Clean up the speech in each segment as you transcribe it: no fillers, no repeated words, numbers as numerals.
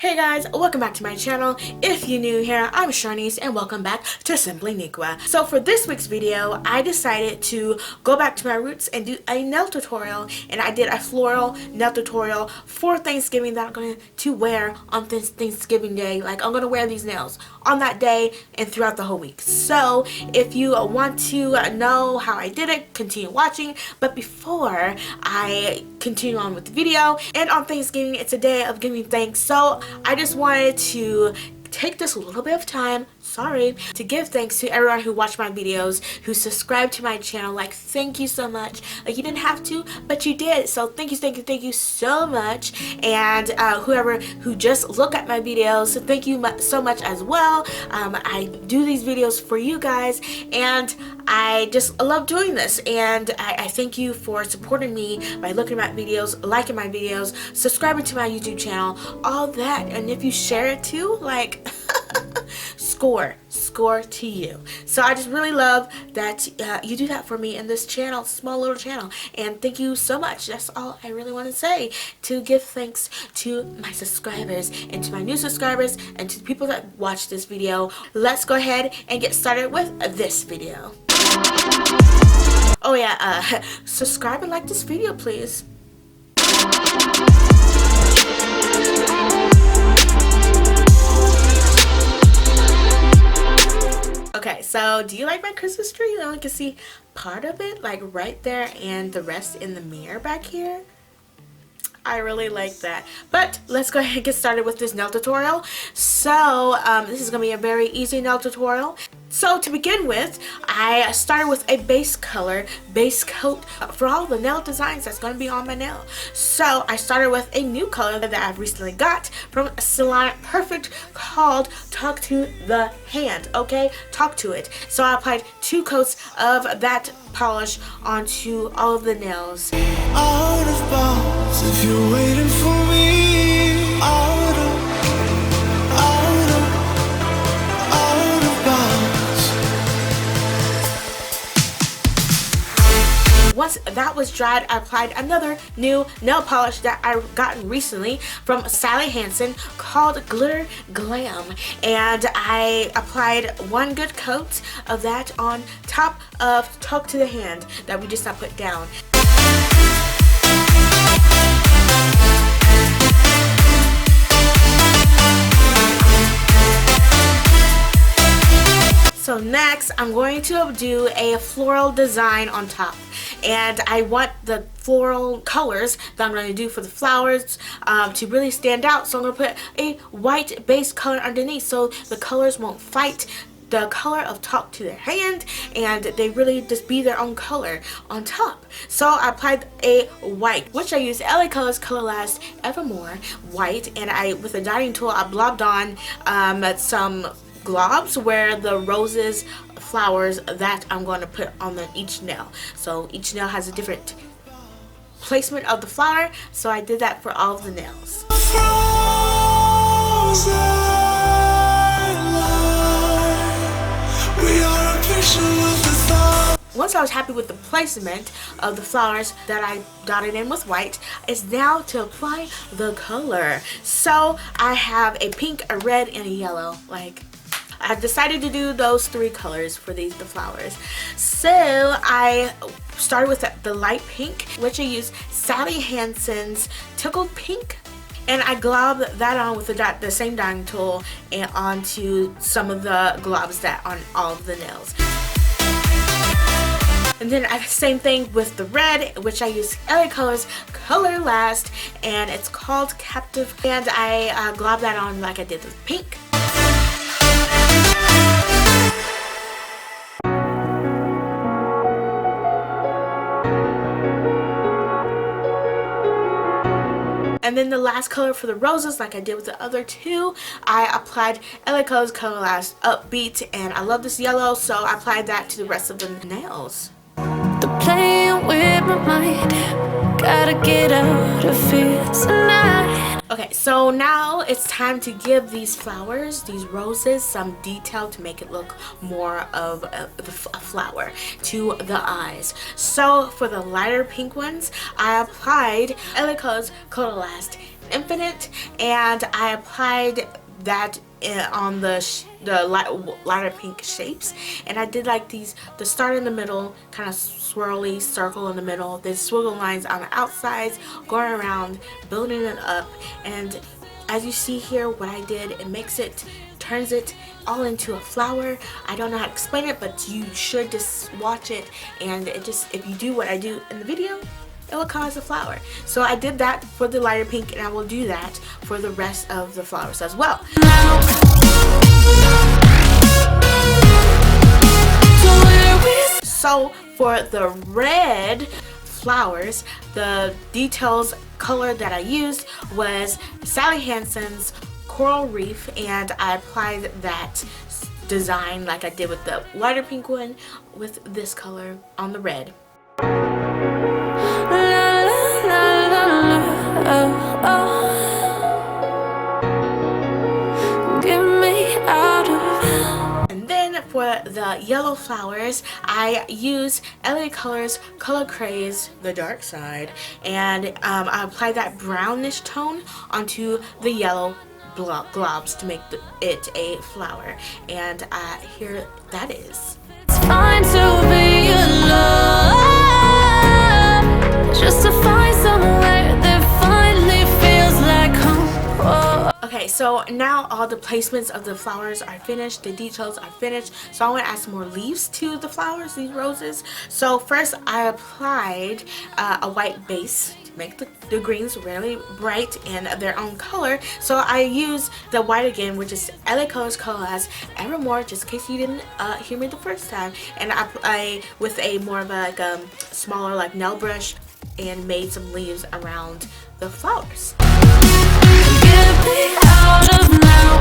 Hey guys, welcome back to my channel. If you're new here, I'm Sharnice and welcome back to Simply Nikwa. So for this week's video, I decided to go back to my roots and do a nail tutorial, and I did a floral nail tutorial for Thanksgiving that I'm going to wear on this Thanksgiving day. Like, I'm going to wear these nails on that day and throughout the whole week. So if you want to know how I did it, continue watching. But before I continue on with the video, and on Thanksgiving, it's a day of giving thanks, so I just wanted to take this little bit of time, to give thanks to everyone who watched my videos, who subscribed to my channel. Like, thank you so much. Like, you didn't have to, but you did. So thank you so much. And whoever who just look at my videos, thank you so much as well. I do these videos for you guys, and I just love doing this. And I thank you for supporting me by looking at my videos, liking my videos, subscribing to my YouTube channel, all that. And if you share it too, like, score to you. So I just really love that you do that for me in this channel, small little channel, and thank you so much. That's all I really want to say, to give thanks to my subscribers and to my new subscribers and to the people that watch this video. Let's go ahead and get started with this video. Oh yeah, subscribe and like this video, please. Okay, so do you like my Christmas tree? You only can see part of it, like right there, and the rest in the mirror back here. I really like that. But let's go ahead and get started with this nail tutorial. So this is going to be a very easy nail tutorial. So to begin with, I started with a base coat for all the nail designs that's going to be on my nail. So I started with a new color that I've recently got from Salon Perfect called Talk to the Hand. Okay, talk to it. So I applied 2 coats of that polish onto all of the nails. Out of bounds, if you're waiting for me, out of bounds. Once that was dried, I applied another new nail polish that I gotten recently from Hansen called Glitter Glam, and I applied 1 good coat of that on top of Talk to the Hand that we just now put down. So next, I'm going to do a floral design on top, and I want the floral colors that I'm going to do for the flowers to really stand out. So I'm going to put a white base color underneath so the colors won't fight the color of Talk to Their Hand, and they really just be their own color on top. So I applied a white, which I used LA Colors Color Last Evermore white, and I, with a dotting tool, I blobbed on some globs where the roses flowers that I'm going to put on each nail. So each nail has a different placement of the flower, so I did that for all of the nails. Once I was happy with the placement of the flowers that I dotted in with white, it's now to apply the color. So I have a pink, a red, and a yellow. Like, I decided to do those 3 colors for the flowers. So I started with the light pink, which I used Sally Hansen's Tickled Pink, and I globbed that on with the same dotting tool and onto some of the globs that on all of the nails. And then I same thing with the red, which I use LA Colors Color Last, and it's called Captive, and I globbed that on like I did with pink. And then the last color for the roses, like I did with the other 2, I applied LA Colors Color Last Upbeat, and I love this yellow, so I applied that to the rest of the nails. The playing with my mind, gotta get out of here tonight. Okay, so now it's time to give these flowers, these roses, some detail to make it look more of a flower to the eyes. So for the lighter pink ones, I applied LA Colors Color Last Infinite, and I applied that on the lighter pink shapes, and I did like the start in the middle, kind of swirly circle in the middle, then swirl lines on the outsides, going around, building it up. And as you see here, what I did, it turns it all into a flower. I don't know how to explain it, but you should just watch it, and if you do what I do in the video, it will come as a flower. So I did that for the lighter pink, and I will do that for the rest of the flowers as well. So for the red flowers, the details color that I used was Sally Hansen's Coral Reef, and I applied that design like I did with the lighter pink one with this color on the red. And then for the yellow flowers, I use LA Colors Color Craze, the Darkside, and I applied that brownish tone onto the yellow globs to make it a flower. And here that is. It's fine to be alone, just to find somewhere that finally feels like home. Oh. Okay, so now all the placements of the flowers are finished, the details are finished, so I want to add some more leaves to the flowers, these roses. So first I applied a white base to make the greens really bright in their own color. So I used the white again, which is LA Colors Colorless Evermore, just in case you didn't hear me the first time, and I with a more of a smaller like nail brush, and made some leaves around the flowers. Get me out of now.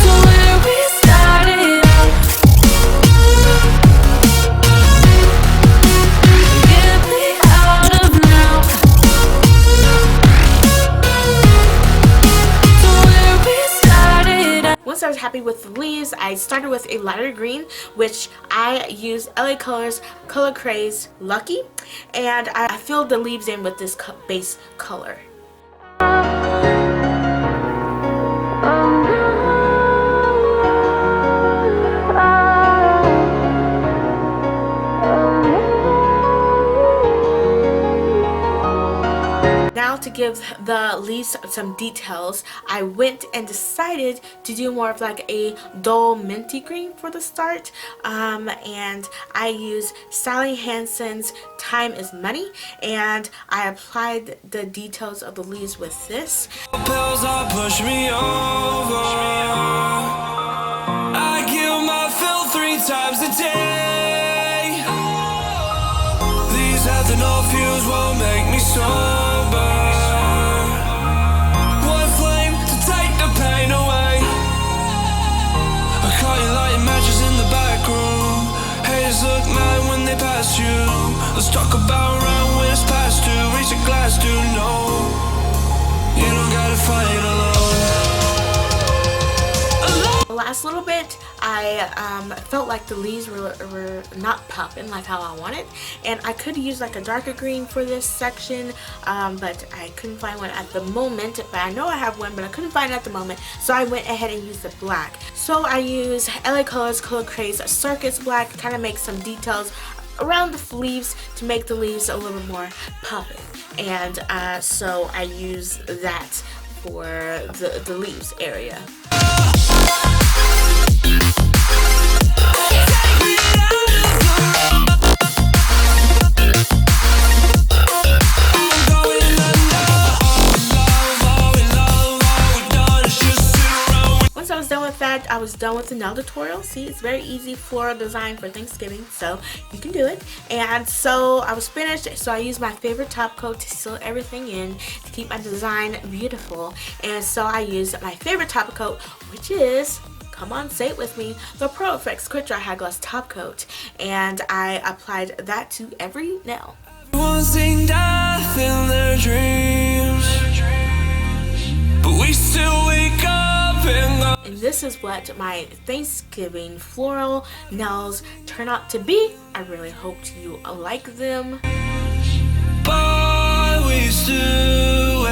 To where we started out. Get me out of now. To where we started out. Once I was happy with the leaves, I started with a lighter green, which I used LA Colors Color Craze Lucky, and I filled the leaves in with this base color. Now to give the leaves some details, I went and decided to do more of like a dull minty green for the start, and I used Sally Hansen's Thyme Is Money, and I applied the details of the leaves with this. Pills are push me over. I kill my fill 3 times a day. These ethanol fuels won't make me sober. One flame to take the pain away. I caught you lighting matches in the back room. Haters look mad when they pass you. Let's talk about around when it's past due. Reach a glass, do no. You don't gotta fight alone. The last little bit, I felt like the leaves were not popping like how I wanted, and I could use like a darker green for this section, but I couldn't find one at the moment. But I know I have one, but I couldn't find it at the moment, so I went ahead and used the black. So I used LA Colors Color Craze Circus Black, kind of make some details around the leaves to make the leaves a little more popping, and so I use that for the leaves area. Once I was done with that, I was done with the nail tutorial. See, it's very easy floral design for Thanksgiving, so you can do it. And so I was finished, so I used my favorite top coat to seal everything in to keep my design beautiful. And so I used my favorite top coat, which is, come on, say it with me, the Pro Effects Quick Dry High Gloss Top Coat, and I applied that to every nail. Sing death in their dreams, but we still wake up and this is what my Thanksgiving floral nails turn out to be. I really hope you like them.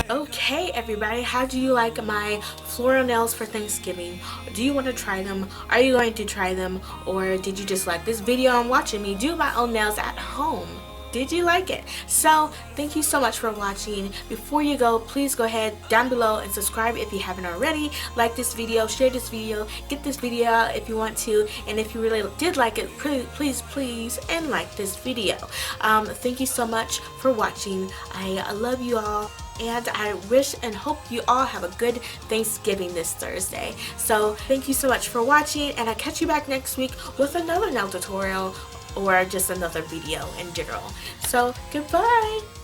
Okay everybody, how do you like my floral nails for Thanksgiving? Do you want to try them? Are you going to try them? Or did you just like this video and watching me do my own nails at home? Did you like it? So thank you so much for watching. Before you go, please go ahead down below and subscribe if you haven't already. Like this video, share this video, get this video out if you want to, and if you really did like it, please and like this video. Thank you so much for watching. I love you all, and I wish and hope you all have a good Thanksgiving this Thursday. So thank you so much for watching, and I'll catch you back next week with another nail tutorial or just another video in general. So goodbye.